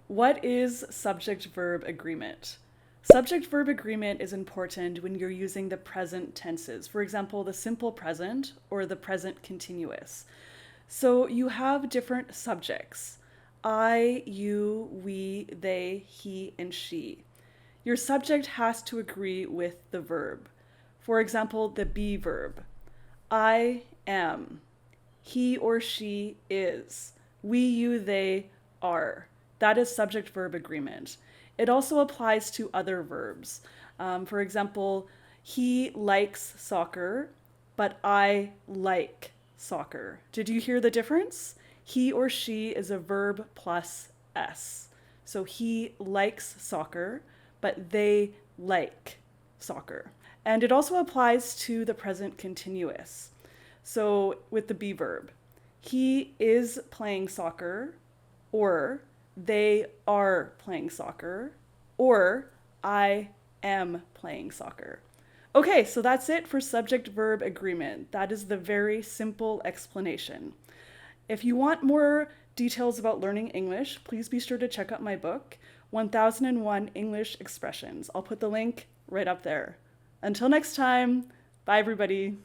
What is subject-verb agreement? Subject-verb agreement is important when you're using the present tenses. For example, the simple present or the present continuous. So you have different subjects. I, you, we, they, he, and she. Your subject has to agree with the verb. For example, the be verb. I am. He or she is. We, you, they are. That is subject-verb agreement. It also applies to other verbs. For example, he likes soccer, but I like soccer. Did you hear the difference? He or she is a verb plus S. So he likes soccer, but they like soccer. And it also applies to the present continuous. So with the be verb, he is playing soccer, or they are playing soccer, or I am playing soccer. Okay, so that's it for subject-verb agreement. That is the very simple explanation. If you want more details about learning English, please be sure to check out my book, 1001 English Expressions. I'll put the link right up there. Until next time, bye everybody.